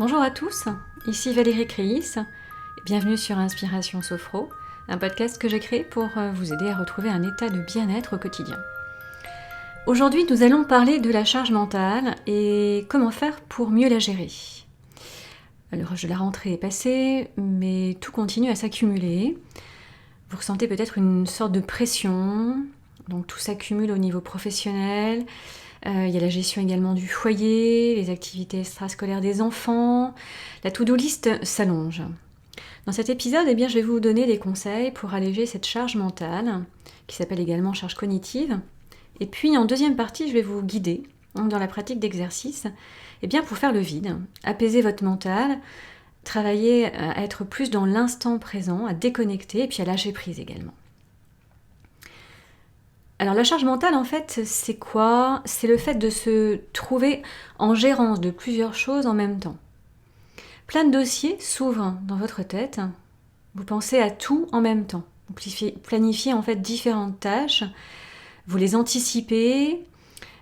Bonjour à tous, ici Valérie Créis, bienvenue sur Inspiration Sophro, un podcast que j'ai créé pour vous aider à retrouver un état de bien-être au quotidien. Aujourd'hui, nous allons parler de la charge mentale et comment faire pour mieux la gérer. Alors, la rentrée est passée, mais tout continue à s'accumuler. Vous ressentez peut-être une sorte de pression, donc tout s'accumule au niveau professionnel. Il y a la gestion également du foyer, les activités extrascolaires des enfants. La to-do list s'allonge. Dans cet épisode, je vais vous donner des conseils pour alléger cette charge mentale, qui s'appelle également charge cognitive. Et puis en deuxième partie, je vais vous guider dans la pratique d'exercice pour faire le vide, apaiser votre mental, travailler à être plus dans l'instant présent, à déconnecter et puis à lâcher prise également. Alors la charge mentale, en fait, c'est quoi ? C'est le fait de se trouver en gérance de plusieurs choses en même temps. Plein de dossiers s'ouvrent dans votre tête. Vous pensez à tout en même temps. Vous planifiez en fait différentes tâches. Vous les anticipez,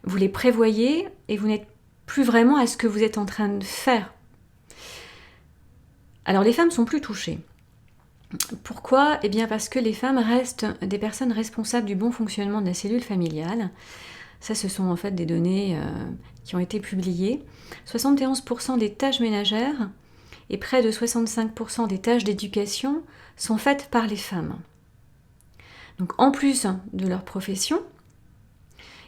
vous les prévoyez et vous n'êtes plus vraiment à ce que vous êtes en train de faire. Alors les femmes sont plus touchées. Pourquoi ? Parce que les femmes restent des personnes responsables du bon fonctionnement de la cellule familiale. Ça, ce sont en fait des données qui ont été publiées. 71% des tâches ménagères et près de 65% des tâches d'éducation sont faites par les femmes. Donc en plus de leur profession,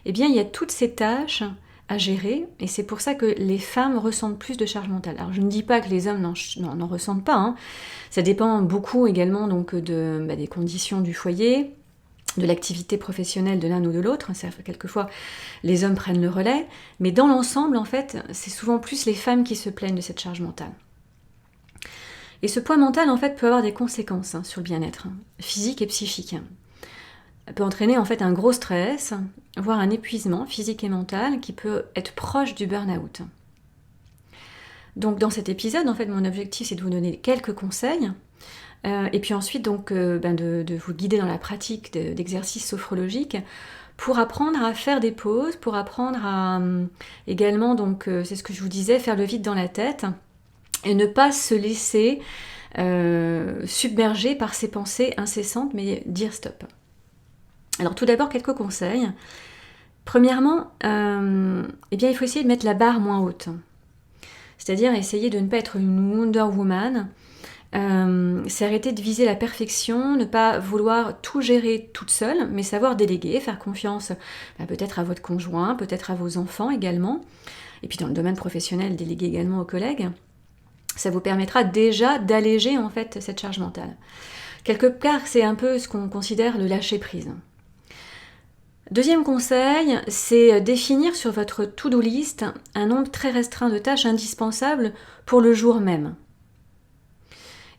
il y a toutes ces tâches à gérer et c'est pour ça que les femmes ressentent plus de charge mentale. Alors je ne dis pas que les hommes n'en ressentent pas, hein. Ça dépend beaucoup également donc, des conditions du foyer, de l'activité professionnelle de l'un ou de l'autre. Quelquefois les hommes prennent le relais, mais dans l'ensemble en fait c'est souvent plus les femmes qui se plaignent de cette charge mentale. Et ce poids mental en fait peut avoir des conséquences sur le bien-être physique et psychique. Ça peut entraîner en fait un gros stress, voire un épuisement physique et mental qui peut être proche du burn-out. Donc dans cet épisode, en fait, mon objectif c'est de vous donner quelques conseils et puis ensuite donc de vous guider dans la pratique d'exercices sophrologiques pour apprendre à faire des pauses, pour apprendre à également donc c'est ce que je vous disais, faire le vide dans la tête et ne pas se laisser submerger par ces pensées incessantes, mais dire stop. Alors tout d'abord, quelques conseils. Premièrement, il faut essayer de mettre la barre moins haute. C'est-à-dire essayer de ne pas être une Wonder Woman. C'est arrêter de viser la perfection, ne pas vouloir tout gérer toute seule, mais savoir déléguer, faire confiance peut-être à votre conjoint, peut-être à vos enfants également. Et puis dans le domaine professionnel, déléguer également aux collègues. Ça vous permettra déjà d'alléger en fait cette charge mentale. Quelque part, c'est un peu ce qu'on considère le lâcher-prise. Deuxième conseil, c'est définir sur votre to-do list un nombre très restreint de tâches indispensables pour le jour même.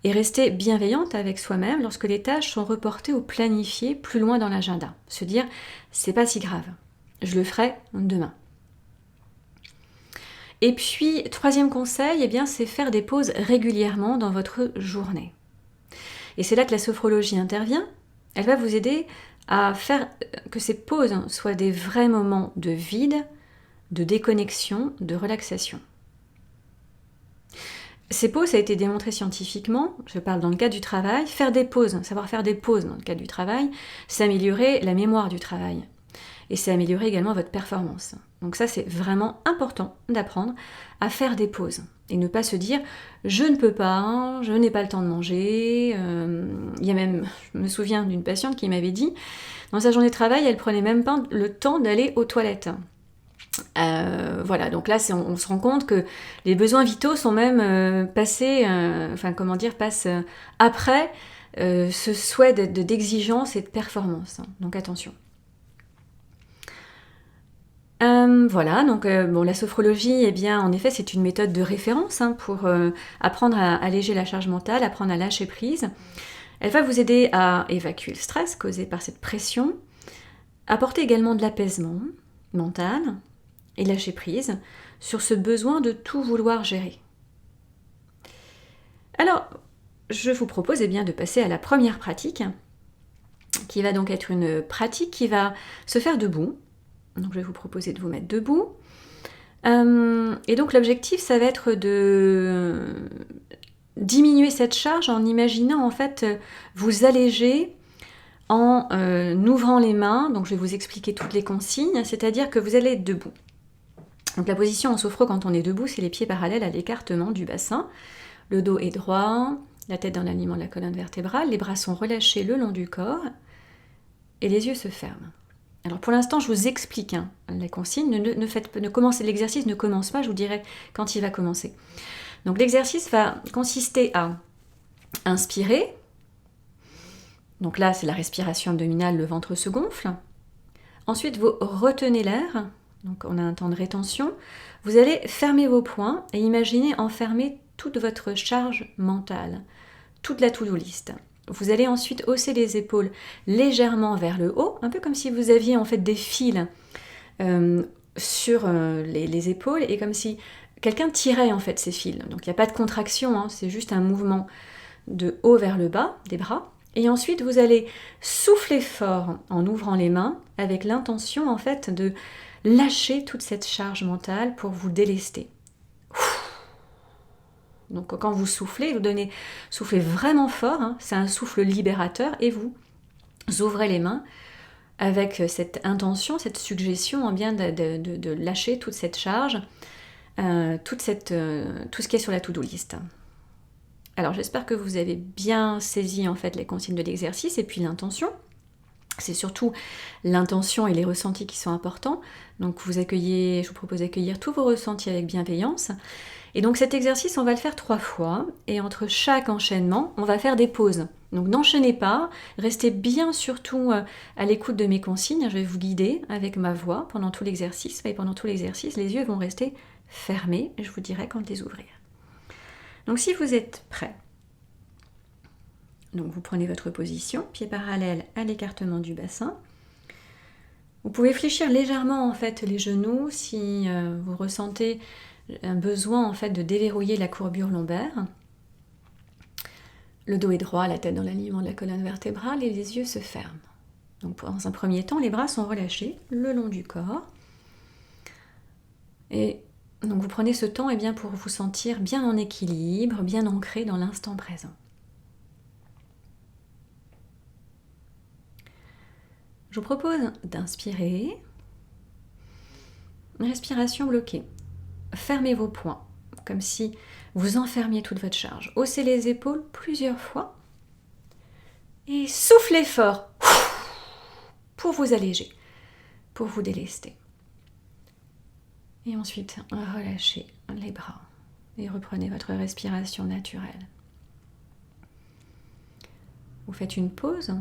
Et rester bienveillante avec soi-même lorsque les tâches sont reportées ou planifiées plus loin dans l'agenda. Se dire, c'est pas si grave, je le ferai demain. Et puis, troisième conseil, c'est faire des pauses régulièrement dans votre journée. Et c'est là que la sophrologie intervient. Elle va vous aider à faire que ces pauses soient des vrais moments de vide, de déconnexion, de relaxation. Ces pauses, ça a été démontré scientifiquement, je parle dans le cadre du travail, savoir faire des pauses dans le cadre du travail, c'est améliorer la mémoire du travail. Et c'est améliorer également votre performance. Donc ça, c'est vraiment important d'apprendre à faire des pauses. Et ne pas se dire, je ne peux pas, je n'ai pas le temps de manger. Il y a même, je me souviens d'une patiente qui m'avait dit, dans sa journée de travail, elle prenait même pas le temps d'aller aux toilettes. Voilà, donc là, on se rend compte que les besoins vitaux sont même passent après ce souhait d'exigence et de performance. Donc attention. La sophrologie, en effet, c'est une méthode de référence pour apprendre à alléger la charge mentale, apprendre à lâcher prise. Elle va vous aider à évacuer le stress causé par cette pression, apporter également de l'apaisement mental et lâcher prise sur ce besoin de tout vouloir gérer. Alors, je vous propose de passer à la première pratique, qui va donc être une pratique qui va se faire debout. Donc je vais vous proposer de vous mettre debout, Et donc l'objectif, ça va être de diminuer cette charge en imaginant en fait vous alléger en ouvrant les mains. Donc je vais vous expliquer toutes les consignes, c'est-à-dire que vous allez être debout. Donc la position en sophro quand on est debout, c'est les pieds parallèles à l'écartement du bassin. Le dos est droit, la tête dans l'alignement de la colonne vertébrale, les bras sont relâchés le long du corps et les yeux se ferment. Alors pour l'instant, je vous explique la consigne. L'exercice ne commence pas, je vous dirai quand il va commencer. Donc l'exercice va consister à inspirer. Donc là, c'est la respiration abdominale, le ventre se gonfle. Ensuite, vous retenez l'air. Donc on a un temps de rétention. Vous allez fermer vos poings et imaginer enfermer toute votre charge mentale, toute la to-do list. Vous allez ensuite hausser les épaules légèrement vers le haut, un peu comme si vous aviez en fait des fils sur les épaules et comme si quelqu'un tirait en fait ces fils. Donc il n'y a pas de contraction, c'est juste un mouvement de haut vers le bas des bras. Et ensuite vous allez souffler fort en ouvrant les mains avec l'intention en fait de lâcher toute cette charge mentale pour vous délester. Donc quand vous soufflez, soufflez vraiment fort, c'est un souffle libérateur et vous ouvrez les mains avec cette intention, cette suggestion bien de lâcher toute cette charge, tout ce qui est sur la to-do list. Alors j'espère que vous avez bien saisi en fait les consignes de l'exercice et puis l'intention. C'est surtout l'intention et les ressentis qui sont importants. Donc je vous propose d'accueillir tous vos ressentis avec bienveillance. Et donc cet exercice, on va le faire 3 fois. Et entre chaque enchaînement, on va faire des pauses. Donc n'enchaînez pas, restez bien surtout à l'écoute de mes consignes. Je vais vous guider avec ma voix pendant tout l'exercice. Et pendant tout l'exercice, les yeux vont rester fermés. Je vous dirai quand les ouvrir. Donc si vous êtes prêts, donc vous prenez votre position, pieds parallèles à l'écartement du bassin. Vous pouvez fléchir légèrement en fait les genoux si vous ressentez un besoin en fait de déverrouiller la courbure lombaire. Le dos est droit, la tête dans l'alignement de la colonne vertébrale et les yeux se ferment. Donc dans un premier temps, les bras sont relâchés le long du corps. Et donc vous prenez ce temps pour vous sentir bien en équilibre, bien ancré dans l'instant présent. Je vous propose d'inspirer. Respiration bloquée. Fermez vos poings, comme si vous enfermiez toute votre charge. Haussez les épaules plusieurs fois. Et soufflez fort pour vous alléger, pour vous délester. Et ensuite, relâchez les bras et reprenez votre respiration naturelle. Vous faites une pause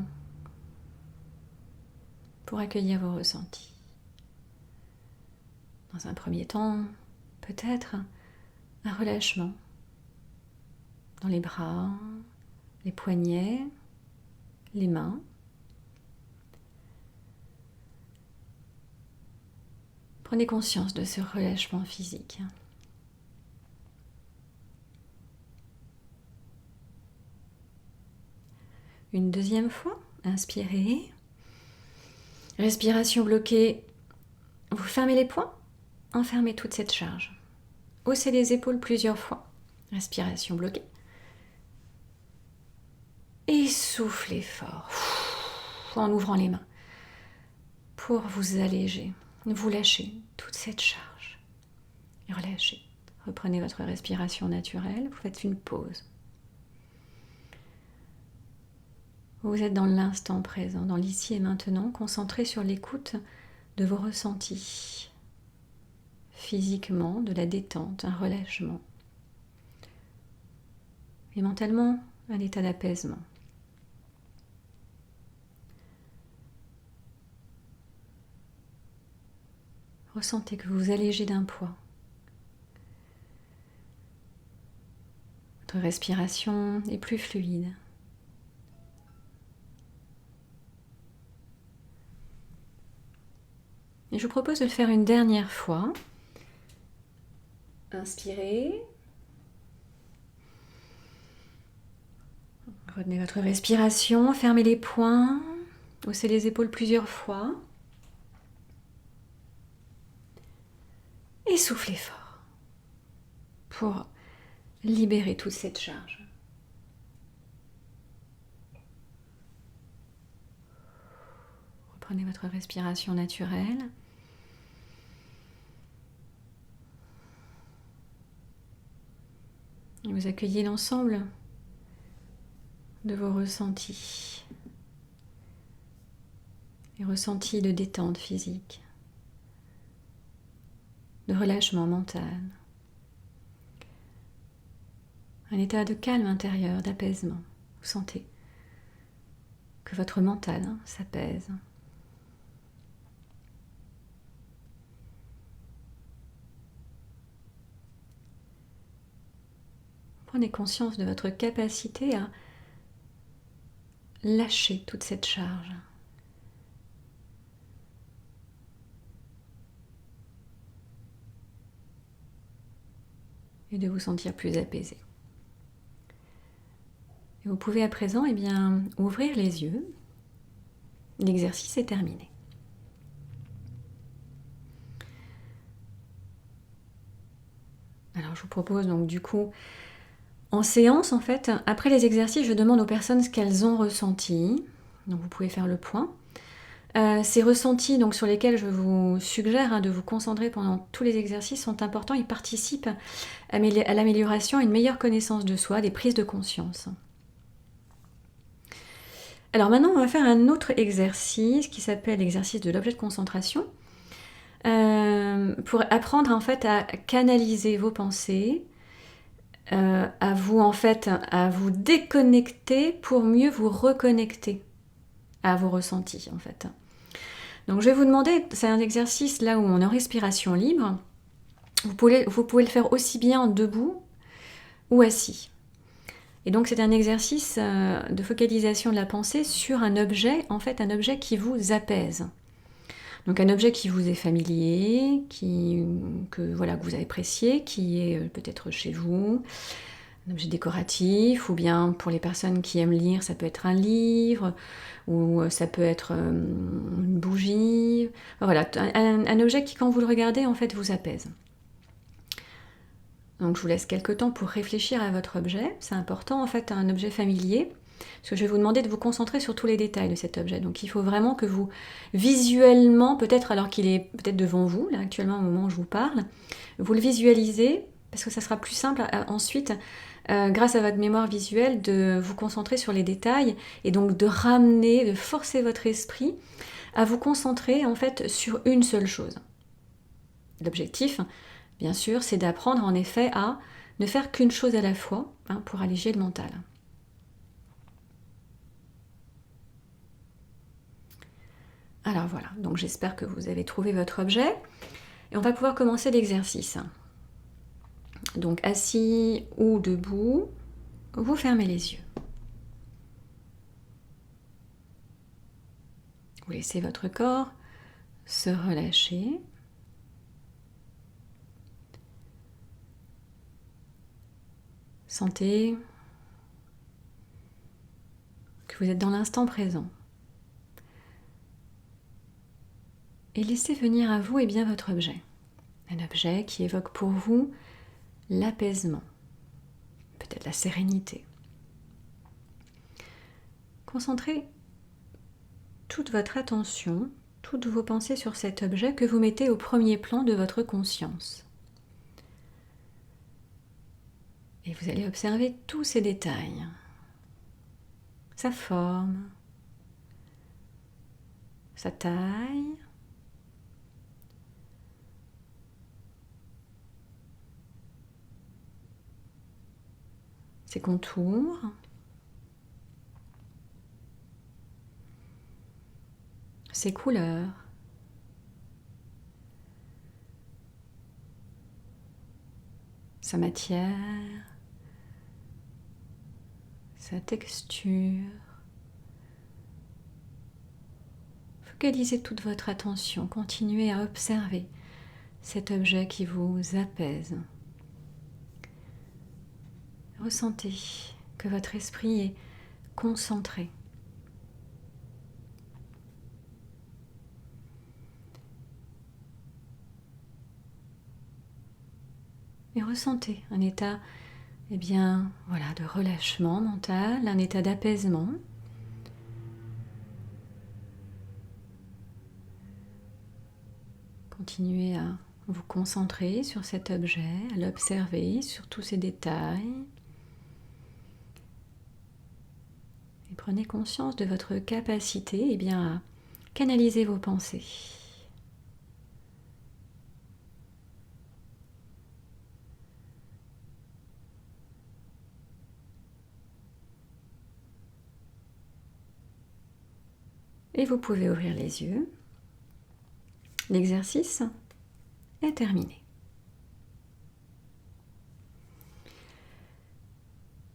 pour accueillir vos ressentis. Dans un premier temps, peut-être un relâchement dans les bras, les poignets, les mains. Prenez conscience de ce relâchement physique. Une deuxième fois, inspirez. Respiration bloquée, vous fermez les poings, enfermez toute cette charge. Haussez les épaules plusieurs fois. Respiration bloquée. Et soufflez fort en ouvrant les mains pour vous alléger. Vous lâchez toute cette charge. Et relâchez. Reprenez votre respiration naturelle. Vous faites une pause. Vous êtes dans l'instant présent, dans l'ici et maintenant, concentré sur l'écoute de vos ressentis. Physiquement, de la détente, un relâchement. Et mentalement, un état d'apaisement. Ressentez que vous vous allégez d'un poids. Votre respiration est plus fluide. Et je vous propose de le faire une dernière fois. Inspirez. Retenez votre respiration, fermez les poings, haussez les épaules plusieurs fois. Et soufflez fort pour libérer toute cette charge. Reprenez votre respiration naturelle. Et vous accueillez l'ensemble de vos ressentis. Les ressentis de détente physique, de relâchement mental. Un état de calme intérieur, d'apaisement. Vous sentez que votre mental s'apaise. Prenez conscience de votre capacité à lâcher toute cette charge. Et de vous sentir plus apaisé. Et vous pouvez à présent ouvrir les yeux. L'exercice est terminé. Alors je vous propose donc du coup, en séance en fait, après les exercices, je demande aux personnes ce qu'elles ont ressenti. Donc vous pouvez faire le point. Ces ressentis donc, sur lesquels je vous suggère de vous concentrer pendant tous les exercices sont importants. Ils participent à l'amélioration, à une meilleure connaissance de soi, des prises de conscience. Alors maintenant, on va faire un autre exercice qui s'appelle l'exercice de l'objet de concentration. Pour apprendre en fait à canaliser vos pensées, à vous déconnecter pour mieux vous reconnecter à vos ressentis en fait. Donc je vais vous demander, c'est un exercice là où on est en respiration libre. Vous pouvez le faire aussi bien debout ou assis. Et donc c'est un exercice de focalisation de la pensée sur un objet, en fait un objet qui vous apaise. Donc un objet qui vous est familier, que vous appréciez, qui est peut-être chez vous, un objet décoratif, ou bien pour les personnes qui aiment lire, ça peut être un livre, ou ça peut être une bougie. Voilà, un objet qui, quand vous le regardez, en fait, vous apaise. Donc je vous laisse quelques temps pour réfléchir à votre objet. C'est important, en fait, un objet familier, parce que je vais vous demander de vous concentrer sur tous les détails de cet objet. Donc il faut vraiment que vous, visuellement, peut-être alors qu'il est peut-être devant vous, là actuellement au moment où je vous parle, vous le visualisez, parce que ça sera plus simple ensuite, grâce à votre mémoire visuelle, de vous concentrer sur les détails et donc de ramener, de forcer votre esprit à vous concentrer en fait sur une seule chose. L'objectif, bien sûr, c'est d'apprendre en effet à ne faire qu'une chose à la fois pour alléger le mental. Alors voilà, donc j'espère que vous avez trouvé votre objet et on va pouvoir commencer l'exercice. Donc assis ou debout, vous fermez les yeux. Vous laissez votre corps se relâcher. Sentez que vous êtes dans l'instant présent. Et laissez venir à vous votre objet. Un objet qui évoque pour vous l'apaisement, peut-être la sérénité. Concentrez toute votre attention, toutes vos pensées sur cet objet que vous mettez au premier plan de votre conscience. Et vous allez observer tous ces détails. Sa forme, sa taille, ses contours, ses couleurs, sa matière, sa texture. Focalisez toute votre attention, continuez à observer cet objet qui vous apaise. Ressentez que votre esprit est concentré. et ressentez un état, eh bien, voilà, de relâchement mental, un état d'apaisement. Continuez à vous concentrer sur cet objet, à l'observer, sur tous ces détails. Et prenez conscience de votre capacité, eh bien, à canaliser vos pensées. Et vous pouvez ouvrir les yeux. L'exercice est terminé.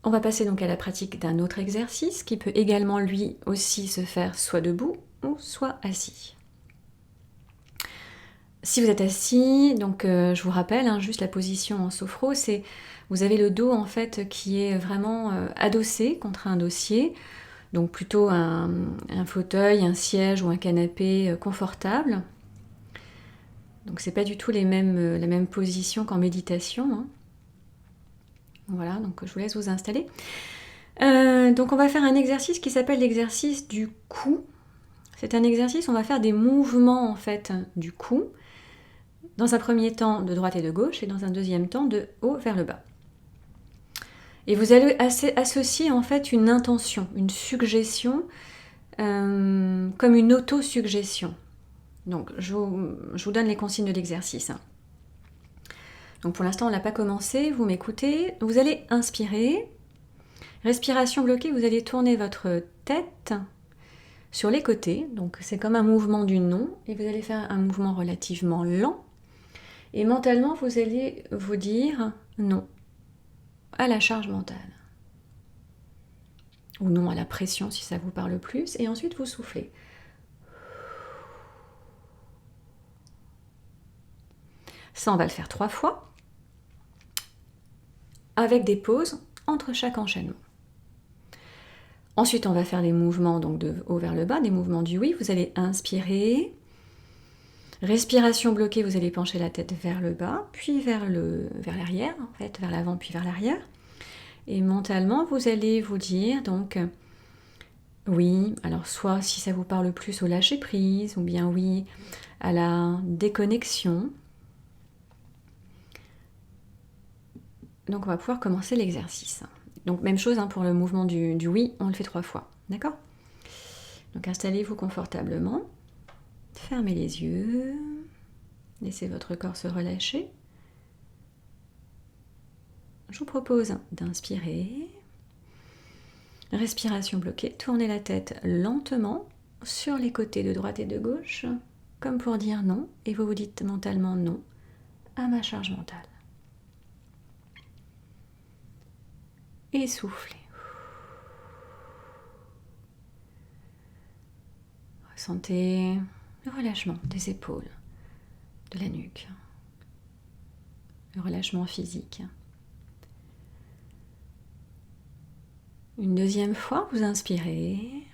On va passer donc à la pratique d'un autre exercice qui peut également lui aussi se faire soit debout ou soit assis. Si vous êtes assis, donc je vous rappelle, juste la position en sophro, c'est vous avez le dos en fait qui est vraiment adossé contre un dossier, donc plutôt un fauteuil, un siège ou un canapé confortable. Donc c'est pas du tout la même position qu'en méditation. Voilà, donc je vous laisse vous installer. Donc on va faire un exercice qui s'appelle l'exercice du cou. C'est un exercice, on va faire des mouvements en fait du cou. Dans un premier temps de droite et de gauche et dans un deuxième temps de haut vers le bas. Et vous allez associer en fait une intention, une suggestion, comme une auto-suggestion. Donc je vous donne les consignes de l'exercice. Donc pour l'instant on n'a pas commencé, vous m'écoutez. Vous allez inspirer, respiration bloquée, vous allez tourner votre tête sur les côtés. Donc c'est comme un mouvement du non et vous allez faire un mouvement relativement lent. Et mentalement, vous allez vous dire non à la charge mentale. Ou non à la pression si ça vous parle plus. Et ensuite, vous soufflez. Ça, on va le faire 3 fois. Avec des pauses entre chaque enchaînement. Ensuite, on va faire les mouvements donc de haut vers le bas, des mouvements du oui. Vous allez inspirer. Respiration bloquée, vous allez pencher la tête vers le bas, puis vers l'arrière, en fait, vers l'avant, puis vers l'arrière. Et mentalement, vous allez vous dire donc oui, alors soit si ça vous parle plus au lâcher prise, ou bien oui à la déconnexion. Donc on va pouvoir commencer l'exercice. Donc même chose pour le mouvement du oui, on le fait 3 fois, d'accord? Donc installez-vous confortablement, fermez les yeux, laissez votre corps se relâcher. Je vous propose d'inspirer. Respiration bloquée, tournez la tête lentement sur les côtés de droite et de gauche, comme pour dire non, et vous vous dites mentalement non à ma charge mentale. Et soufflez. Ressentez le relâchement des épaules, de la nuque, le relâchement physique. Une deuxième fois, vous inspirez.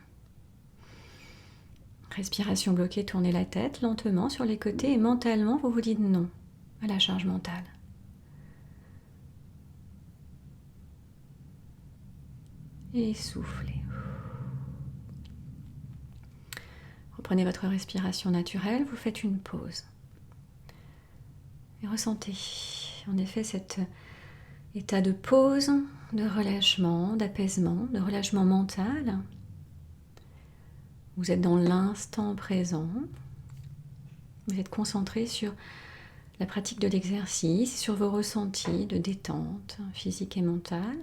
Respiration bloquée, tournez la tête lentement sur les côtés et mentalement, vous vous dites non à la charge mentale. Et soufflez. Reprenez votre respiration naturelle, vous faites une pause. Et ressentez en effet cet état de pause, de relâchement, d'apaisement, de relâchement mental. Vous êtes dans l'instant présent. Vous êtes concentré sur la pratique de l'exercice, sur vos ressentis de détente physique et mentale.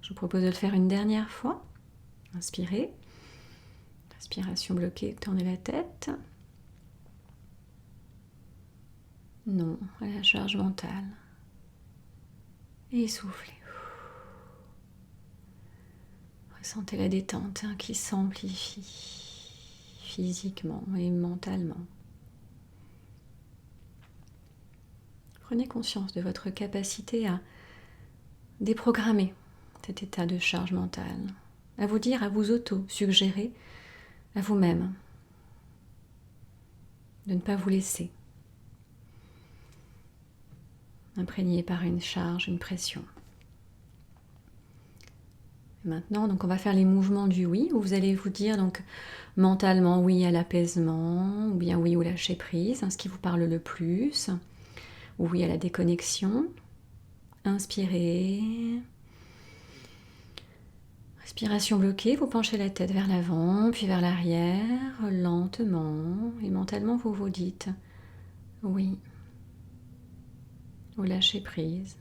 Je vous propose de le faire une dernière fois. Inspirez. Respiration bloquée, tournez la tête. Non à la charge mentale. Et soufflez. Ressentez la détente qui s'amplifie physiquement et mentalement. Prenez conscience de votre capacité à déprogrammer cet état de charge mentale, à vous dire, à vous auto-suggérer à vous-même de ne pas vous laisser imprégné par une charge, une pression. Et maintenant, donc on va faire les mouvements du oui, où vous allez vous dire donc mentalement oui à l'apaisement, ou bien oui au lâcher prise, hein, ce qui vous parle le plus, ou oui à la déconnexion. Inspirez. Respiration bloquée, vous penchez la tête vers l'avant, puis vers l'arrière, lentement, et mentalement vous vous dites oui au lâcher prise,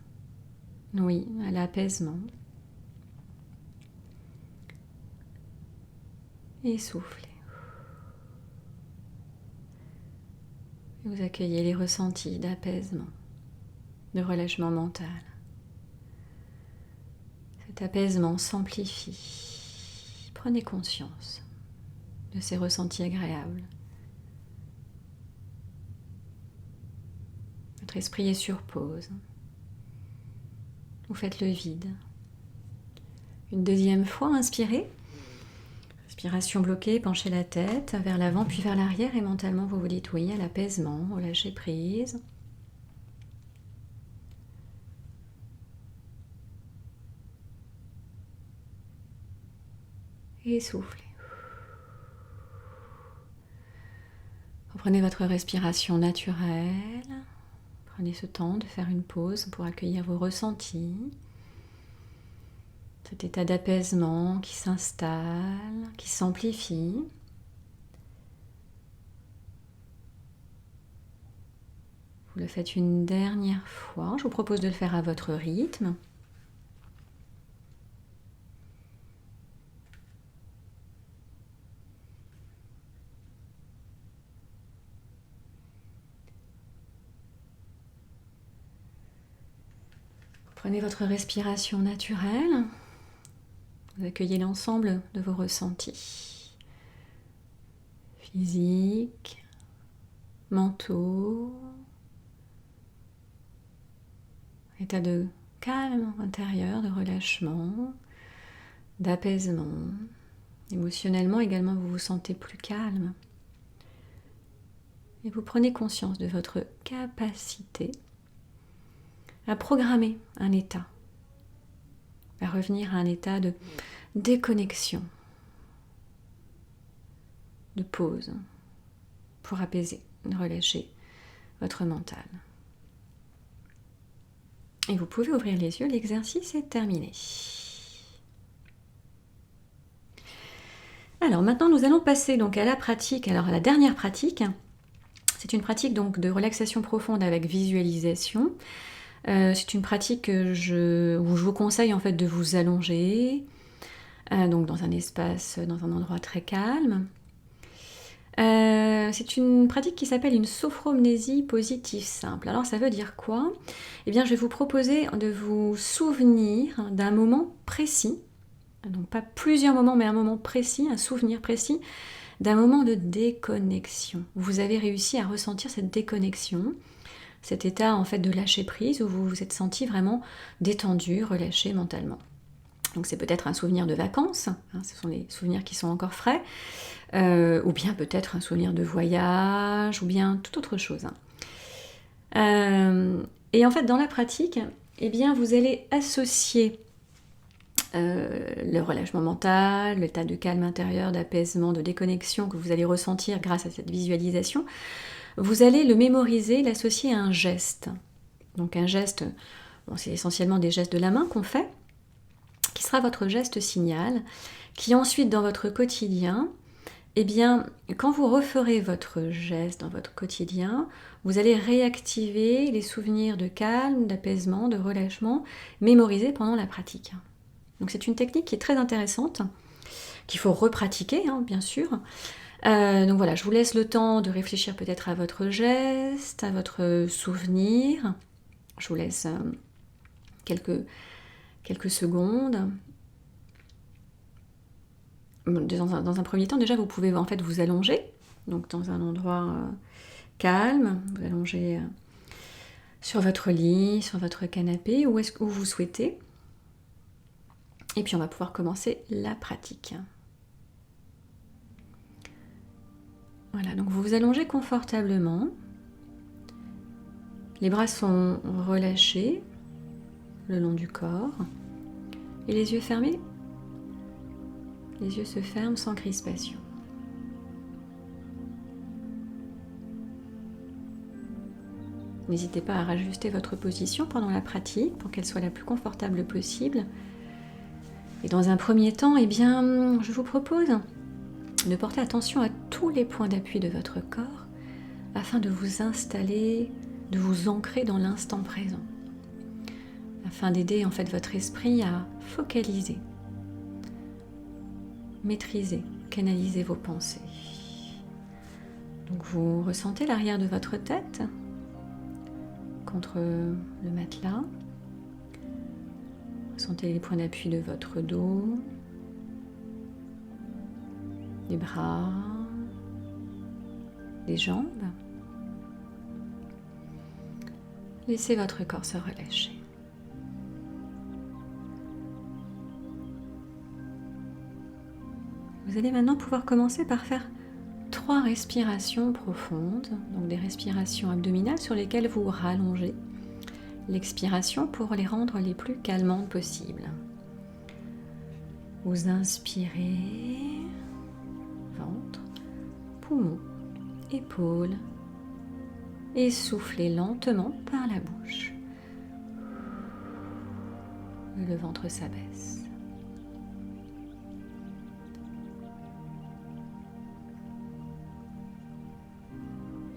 oui à l'apaisement. Et soufflez. Et vous accueillez les ressentis d'apaisement, de relâchement mental. Cet apaisement s'amplifie. Prenez conscience de ces ressentis agréables. Votre esprit est sur pause. Vous faites le vide. Une deuxième fois, inspirez. Respiration bloquée, penchez la tête vers l'avant puis vers l'arrière et mentalement vous vous dites oui à l'apaisement, au lâcher prise. Et soufflez. Reprenez votre respiration naturelle. Prenez ce temps de faire une pause pour accueillir vos ressentis. Cet état d'apaisement qui s'installe, qui s'amplifie. Vous le faites une dernière fois. Je vous propose de le faire à votre rythme. Prenez votre respiration naturelle. Vous accueillez l'ensemble de vos ressentis physiques, mentaux, état de calme intérieur, de relâchement, d'apaisement. Émotionnellement également, vous vous sentez plus calme. Et vous prenez conscience de votre capacité à programmer un état, à revenir à un état de déconnexion, de pause, pour apaiser, relâcher votre mental. Et vous pouvez ouvrir les yeux, l'exercice est terminé. Alors maintenant nous allons passer donc à la pratique, alors à la dernière pratique. C'est une pratique donc de relaxation profonde avec visualisation. C'est une pratique où je vous conseille en fait de vous allonger, donc dans un espace, dans un endroit très calme. C'est une pratique qui s'appelle une sophromnésie positive simple. Alors ça veut dire quoi ? Eh bien je vais vous proposer de vous souvenir d'un moment précis, donc pas plusieurs moments mais un moment précis, un souvenir précis d'un moment de déconnexion. Vous avez réussi à ressentir cette déconnexion, cet état en fait de lâcher prise où vous vous êtes senti vraiment détendu, relâché mentalement. Donc c'est peut-être un souvenir de vacances, hein, ce sont les souvenirs qui sont encore frais, ou bien peut-être un souvenir de voyage, ou bien toute autre chose. Et en fait dans la pratique, eh bien, vous allez associer le relâchement mental, l'état de calme intérieur, d'apaisement, de déconnexion que vous allez ressentir grâce à cette visualisation. Vous allez le mémoriser, l'associer à un geste. Donc un geste, bon, c'est essentiellement des gestes de la main qu'on fait, qui sera votre geste signal, qui ensuite dans votre quotidien, eh bien, quand vous referez votre geste dans votre quotidien, vous allez réactiver les souvenirs de calme, d'apaisement, de relâchement, mémorisés pendant la pratique. Donc c'est une technique qui est très intéressante, qu'il faut repratiquer, hein, bien sûr. Donc voilà, je vous laisse le temps de réfléchir peut-être à votre geste, à votre souvenir. Je vous laisse quelques secondes. Dans un premier temps, déjà, vous pouvez en fait vous allonger, donc dans un endroit calme, vous allongez sur votre lit, sur votre canapé, où vous souhaitez. Et puis on va pouvoir commencer la pratique. Voilà, donc vous vous allongez confortablement. Les bras sont relâchés le long du corps et les yeux fermés. Les yeux se ferment sans crispation. N'hésitez pas à rajuster votre position pendant la pratique pour qu'elle soit la plus confortable possible. Et dans un premier temps, je vous propose de porter attention à tous les points d'appui de votre corps afin de vous installer, de vous ancrer dans l'instant présent, afin d'aider votre esprit à focaliser, maîtriser, canaliser vos pensées. Donc vous ressentez l'arrière de votre tête contre le matelas. Ressentez les points d'appui de votre dos, les bras, les jambes. Laissez votre corps se relâcher. Vous allez maintenant pouvoir commencer par faire 3 respirations profondes, donc des respirations abdominales sur lesquelles vous rallongez. L'expiration pour les rendre les plus calmantes possibles. Vous inspirez, ventre, poumon, épaules, et soufflez lentement par la bouche. Le ventre s'abaisse.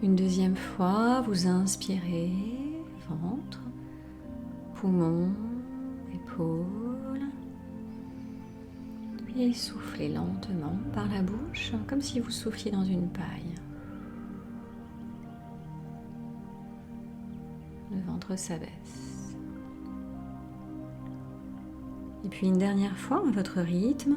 Une deuxième fois, vous inspirez, ventre, poumon, épaules, puis soufflez lentement par la bouche, comme si vous souffliez dans une paille. Le ventre s'abaisse. Et puis une dernière fois, à votre rythme,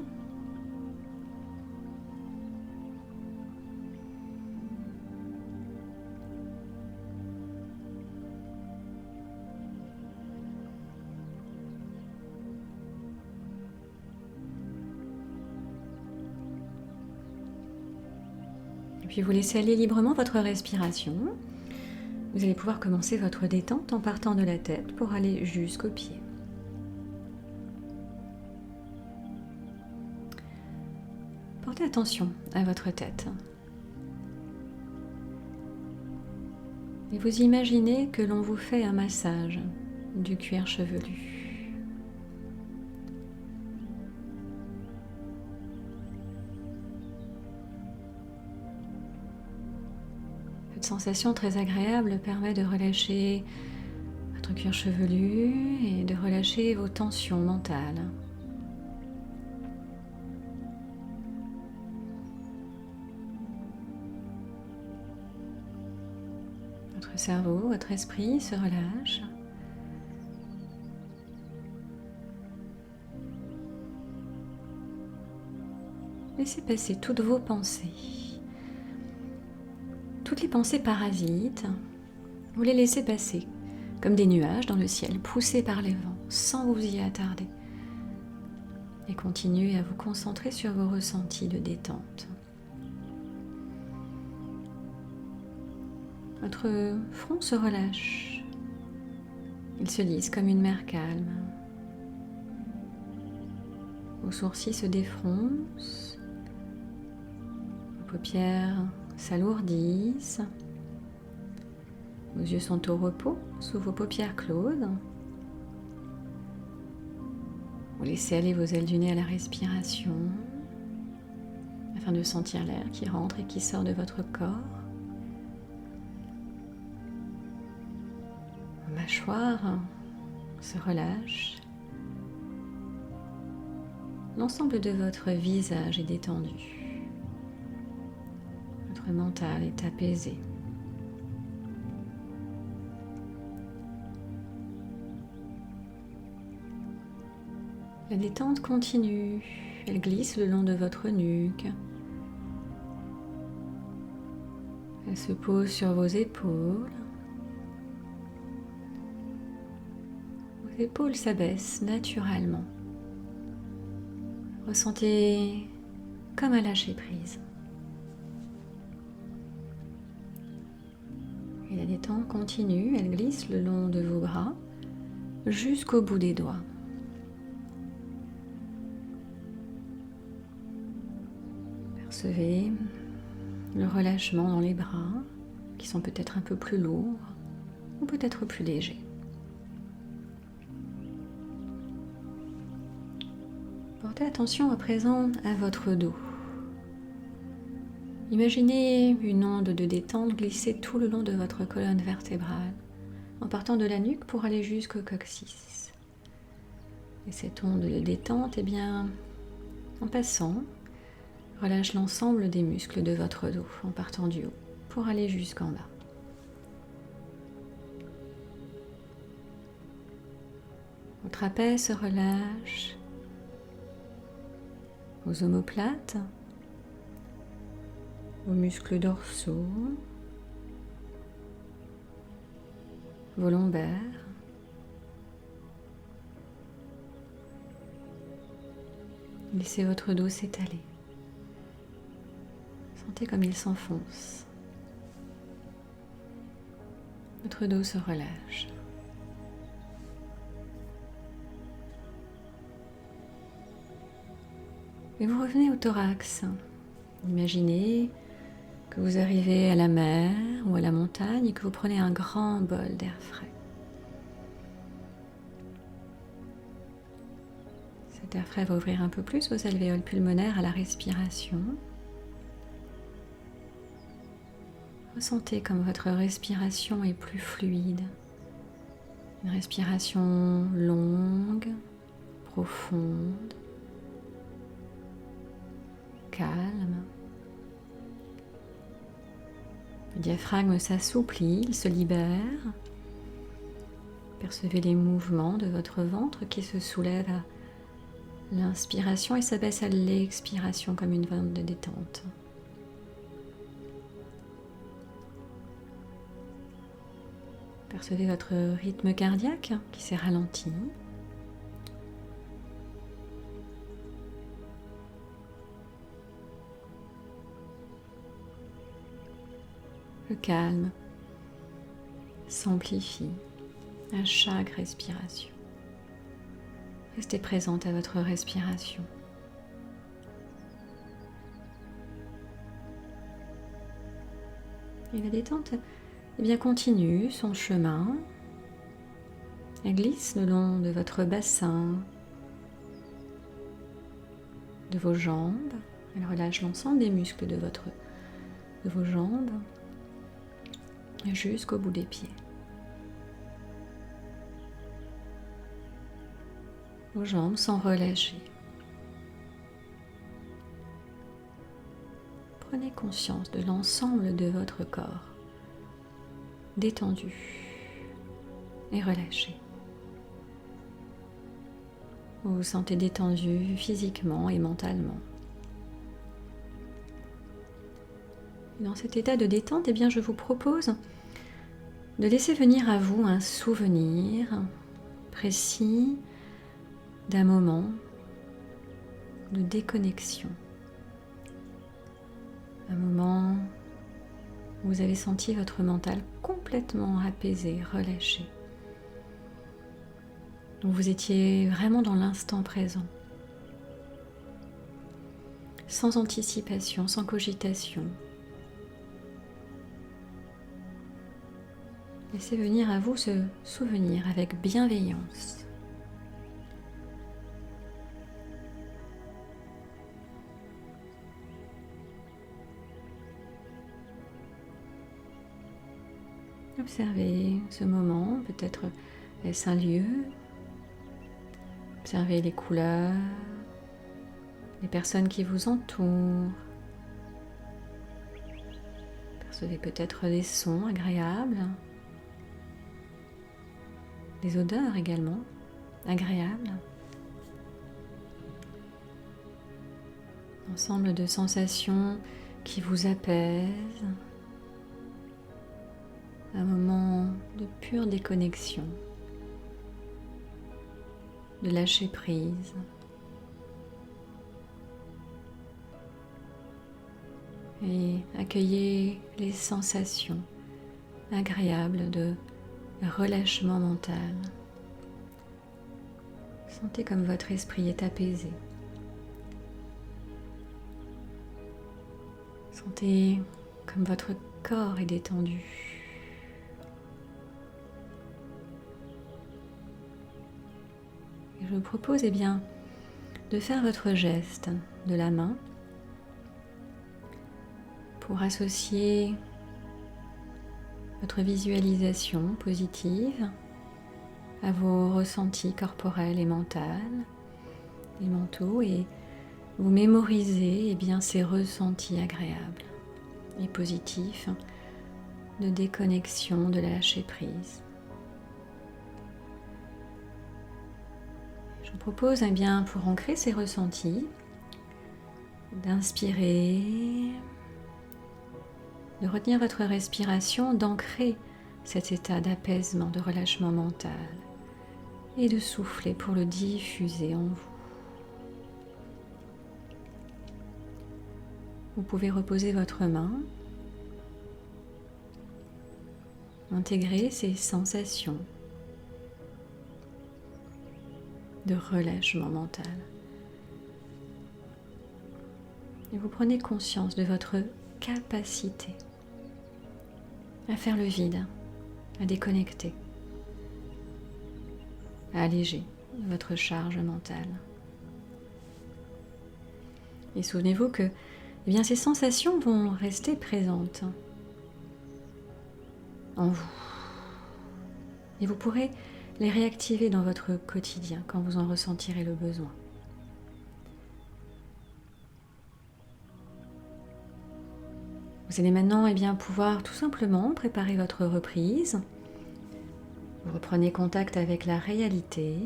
et puis vous laissez aller librement votre respiration. Vous allez pouvoir commencer votre détente en partant de la tête pour aller jusqu'aux pieds. Portez attention à votre tête. Et vous imaginez que l'on vous fait un massage du cuir chevelu. Cette sensation très agréable permet de relâcher votre cuir chevelu et de relâcher vos tensions mentales. Votre cerveau, votre esprit se relâche. Laissez passer toutes vos pensées. Toutes les pensées parasites, vous les laissez passer comme des nuages dans le ciel, poussés par les vents, sans vous y attarder. Et continuez à vous concentrer sur vos ressentis de détente. Votre front se relâche. Il se lisse comme une mer calme. Vos sourcils se défroncent. Vos paupières s'alourdissent. Vos yeux sont au repos sous vos paupières closes. Vous laissez aller vos ailes du nez à la respiration afin de sentir l'air qui rentre et qui sort de votre corps. Vos mâchoires se relâchent. L'ensemble de votre visage est détendu. Votre mental est apaisé. La détente continue, elle glisse le long de votre nuque. Elle se pose sur vos épaules. Vos épaules s'abaissent naturellement. Ressentez comme un lâcher prise. Et Et la détente continue, elle glisse le long de vos bras jusqu'au bout des doigts. Percevez le relâchement dans les bras qui sont peut-être un peu plus lourds ou peut-être plus légers. Portez attention à présent à votre dos. Imaginez une onde de détente glisser tout le long de votre colonne vertébrale, en partant de la nuque pour aller jusqu'au coccyx. Et cette onde de détente, en passant, relâche l'ensemble des muscles de votre dos, en partant du haut, pour aller jusqu'en bas. Vos trapèzes se relâchent, vos omoplates, vos muscles dorsaux, vos lombaires, laissez votre dos s'étaler. Sentez comme il s'enfonce. Votre dos se relâche. Et vous revenez au thorax. Imaginez que vous arrivez à la mer ou à la montagne et que vous prenez un grand bol d'air frais. Cet air frais va ouvrir un peu plus vos alvéoles pulmonaires à la respiration. Ressentez comme votre respiration est plus fluide. Une respiration longue, profonde, calme. Le diaphragme s'assouplit, il se libère. Percevez les mouvements de votre ventre qui se soulève à l'inspiration et s'abaisse à l'expiration comme une onde de détente. Percevez votre rythme cardiaque qui s'est ralenti. Le calme s'amplifie à chaque respiration. Restez présente à votre respiration. Et la détente continue son chemin. Elle glisse le long de votre bassin, de vos jambes. Elle relâche l'ensemble des muscles de vos jambes jusqu'au bout des pieds. Vos jambes sont relâchées. Prenez conscience de l'ensemble de votre corps, détendu et relâché. Vous vous sentez détendu physiquement et mentalement. Dans cet état de détente, je vous propose de laisser venir à vous un souvenir précis d'un moment de déconnexion. Un moment où vous avez senti votre mental complètement apaisé, relâché. Donc vous étiez vraiment dans l'instant présent. Sans anticipation, sans cogitation. Laissez venir à vous ce souvenir avec bienveillance. Observez ce moment, peut-être est-ce un lieu. Observez les couleurs, les personnes qui vous entourent. Percevez peut-être des sons agréables. Des odeurs également agréables. Ensemble de sensations qui vous apaisent. Un moment de pure déconnexion, de lâcher prise. Et accueillez les sensations agréable de relâchement mental. Sentez comme votre esprit est apaisé. Sentez comme votre corps est détendu. Et je vous propose de faire votre geste de la main pour associer votre visualisation positive à vos ressentis corporels et mentaux et vous mémorisez ces ressentis agréables et positifs de déconnexion, de lâcher prise. Je vous propose pour ancrer ces ressentis d'inspirer, de retenir votre respiration, d'ancrer cet état d'apaisement, de relâchement mental et de souffler pour le diffuser en vous. Vous pouvez reposer votre main, intégrer ces sensations de relâchement mental. Et vous prenez conscience de votre capacité à faire le vide, à déconnecter, à alléger votre charge mentale. Et souvenez-vous que ces sensations vont rester présentes en vous. Et vous pourrez les réactiver dans votre quotidien quand vous en ressentirez le besoin. Vous allez maintenant pouvoir tout simplement préparer votre reprise. Vous reprenez contact avec la réalité.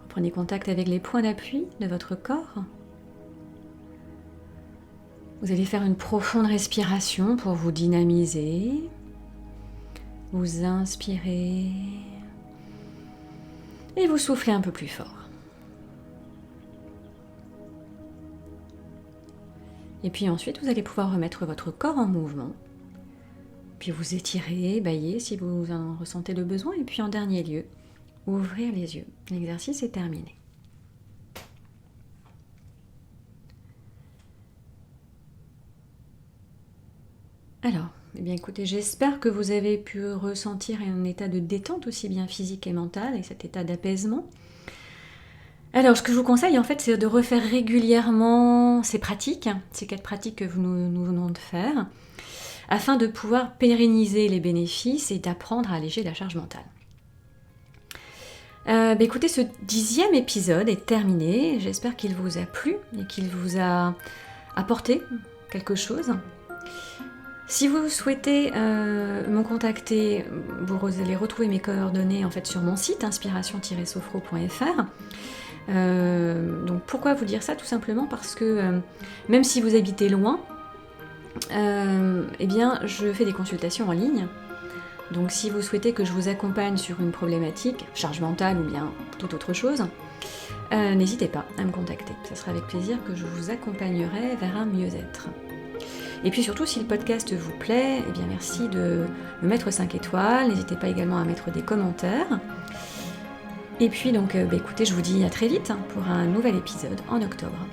Reprenez contact avec les points d'appui de votre corps. Vous allez faire une profonde respiration pour vous dynamiser. Vous inspirez et vous soufflez un peu plus fort. Et puis ensuite, vous allez pouvoir remettre votre corps en mouvement. Puis vous étirez, bâillez si vous en ressentez le besoin. Et puis en dernier lieu, ouvrir les yeux. L'exercice est terminé. Alors, écoutez, j'espère que vous avez pu ressentir un état de détente aussi bien physique et mental et cet état d'apaisement. Alors, ce que je vous conseille, c'est de refaire régulièrement ces pratiques, ces 4 pratiques que nous venons de faire, afin de pouvoir pérenniser les bénéfices et d'apprendre à alléger la charge mentale. Écoutez, ce 10e épisode est terminé. J'espère qu'il vous a plu et qu'il vous a apporté quelque chose. Si vous souhaitez me contacter, vous allez retrouver mes coordonnées sur mon site inspiration-sophro.fr. Donc pourquoi vous dire ça? Tout simplement parce que même si vous habitez loin, je fais des consultations en ligne. Donc si vous souhaitez que je vous accompagne sur une problématique, charge mentale ou bien toute autre chose, n'hésitez pas à me contacter. Ce sera avec plaisir que je vous accompagnerai vers un mieux-être. Et puis surtout, si le podcast vous plaît, merci de me mettre 5 étoiles. N'hésitez pas également à mettre des commentaires. Et puis écoutez, je vous dis à très vite pour un nouvel épisode en octobre.